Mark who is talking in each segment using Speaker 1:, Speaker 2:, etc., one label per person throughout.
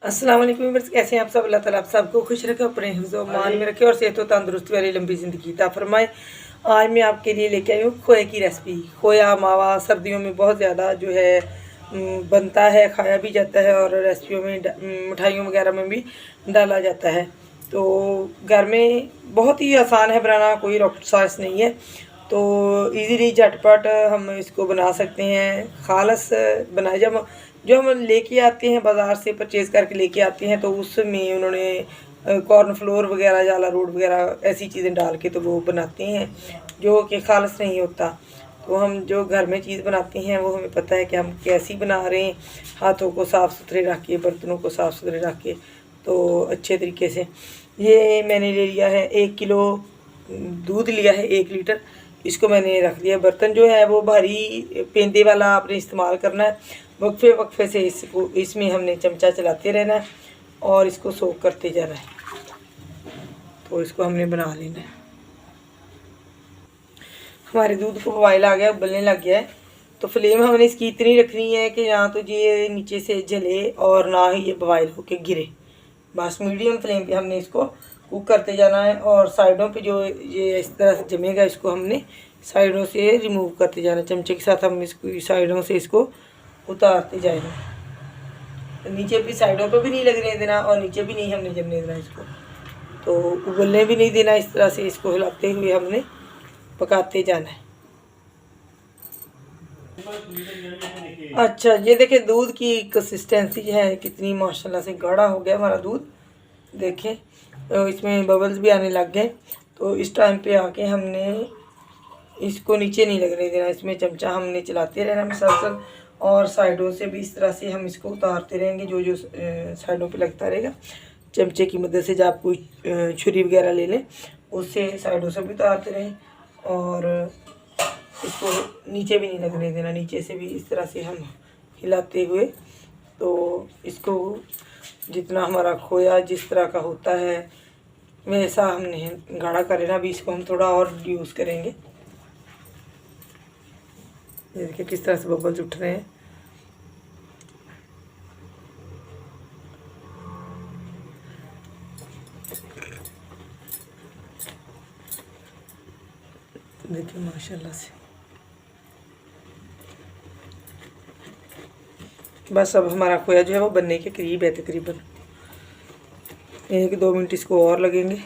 Speaker 1: अस्सलाम वालेकुम व्यूअर्स, कैसे हैं आप सब। अल्लाह ताला आप सबको खुश रखे, अपने हिफ्ज़ व मान में रखे और सेहत व तंदुरुस्ती वाली लंबी ज़िंदगी अता फरमाए। आज मैं आपके लिए लेके आई हूँ खोए की रेसिपी। खोया मावा सर्दियों में बहुत ज़्यादा जो है बनता है, खाया भी जाता है और रेसिपियों में मिठाइयों वगैरह में भी डाला जाता है। तो घर में बहुत ही आसान है बनाना, कोई रॉकेट साइंस नहीं है। तो इजीली झटपट हम इसको बना सकते हैं। खालस बनाए जब जो हम लेके आते हैं बाज़ार से परचेज़ करके लेके आते हैं, तो उसमें उन्होंने कॉर्न फ्लोर वगैरह, जाला रोड वगैरह ऐसी चीज़ें डाल के तो वो बनाते हैं जो कि खालस नहीं होता। तो हम जो घर में चीज़ बनाते हैं वो हमें पता है कि हम कैसी बना रहे हैं। हाथों को साफ़ सुथरे रख के, बर्तनों को साफ़ सुथरे रख के, तो अच्छे तरीके से। ये मैंने ले लिया है 1 किलो दूध लिया है, 1 लीटर। इसको मैंने रख दिया। बर्तन जो है वो भारी पेंदे वाला आपने इस्तेमाल करना है। वक्फे वक्फे से इसको इसमें हमने चमचा चलाते रहना है और इसको सोख करते जाना है। तो इसको हमने बना लेना है। हमारे दूध को बॉयल आ गया, उबलने लग गया है। तो फ्लेम हमने इसकी इतनी रखनी है कि ना तो ये नीचे से जले और ना ही ये बॉयल होके गिरे। बस मीडियम फ्लेम पे हमने इसको कुक करते जाना है और साइडों पे जो ये इस तरह से जमेगा इसको हमने साइडों से रिमूव करते जाना है। चमचे के साथ हम इसको साइडों से इसको उतारते जाएंगे। तो नीचे भी साइडों पे भी नहीं लगने देना और नीचे भी नहीं हमने जमने देना इसको। तो उबलने भी नहीं देना। इस तरह से इसको हिलाते हुए हमने पकाते जाना है। अच्छा, ये देखें दूध की कंसिस्टेंसी है कितनी माशाल्लाह से गाढ़ा हो गया हमारा दूध। देखें तो इसमें बबल्स भी आने लग गए। तो इस टाइम पे आके हमने इसको नीचे नहीं लगने देना। इसमें चमचा हमने चलाते रहना मुसलसल और साइडों से भी इस तरह से हम इसको उतारते रहेंगे। जो जो साइडों पे लगता रहेगा, चमचे की मदद से, जब आप कोई छुरी वगैरह ले लें उससे साइडों से भी उतारते रहें और इसको नीचे भी नहीं लगने देना। नीचे से भी इस तरह से हम हिलाते हुए, तो इसको जितना हमारा खोया जिस तरह का होता है वैसा हमने गाढ़ा कर लेना। अभी इसको हम थोड़ा और यूज़ करेंगे। ये देखिए किस तरह से बबल्स उठ रहे हैं। देखिए माशाल्लाह से। बस अब हमारा खोया जो है वो बनने के करीब है तकरीबन। 1-2 मिनट इसको और लगेंगे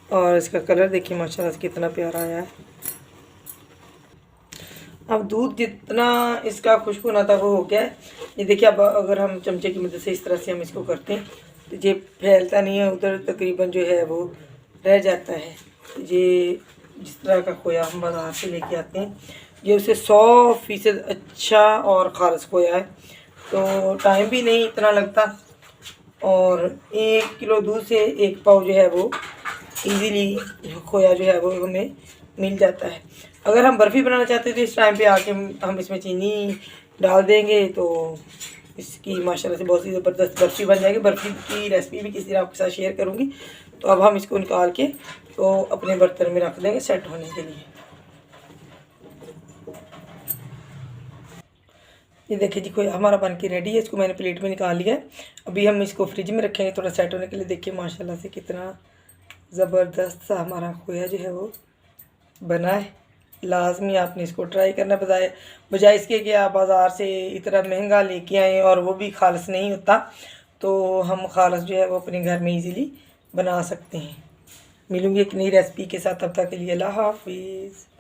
Speaker 1: और इसका कलर देखिए माशाल्लाह से कितना प्यारा आया है। अब दूध जितना इसका खुशबू ना था वो हो गया है। ये देखिए अब अगर हम चमचे की मदद से इस तरह से हम इसको करते हैं तो ये फैलता नहीं है, उधर तकरीबन जो है वो रह जाता है। ये जिस तरह का खोया हम बाज़ार से लेके आते हैं ये उसे 100% अच्छा और ख़ालिस खोया है। तो टाइम भी नहीं इतना लगता और 1 किलो दूध से 1 पाव जो है वो इजीली खोया जो है वो हमें मिल जाता है। अगर हम बर्फ़ी बनाना चाहते हैं तो इस टाइम पे आके हम इसमें चीनी डाल देंगे तो इसकी माशाल्लाह से बहुत ही ज़बरदस्त बर्फ़ी बन जाएगी। बर्फ़ी की रेसिपी भी किसी दिन आपके साथ शेयर करूँगी। तो अब हम इसको निकाल के तो अपने बर्तन में रख देंगे सेट होने के लिए। ये देखिए जी खोया हमारा बन के रेडी है। इसको मैंने प्लेट में निकाल लिया है। अभी हम इसको फ्रिज में रखेंगे थोड़ा सेट होने के लिए। देखिए माशाल्लाह से कितना ज़बरदस्त सा हमारा खोया जो है वो बना है। लाजमी आपने इसको ट्राई करना, बजाय इसके कि आप बाज़ार से इतना महंगा लेके आएँ और वो भी खालिस नहीं होता। तो हम खालिस जो है वो अपने घर में इजीली बना सकते हैं। मिलूँगी एक नई रेसिपी के साथ, तब तक के लिए अल्लाह हाफिज़।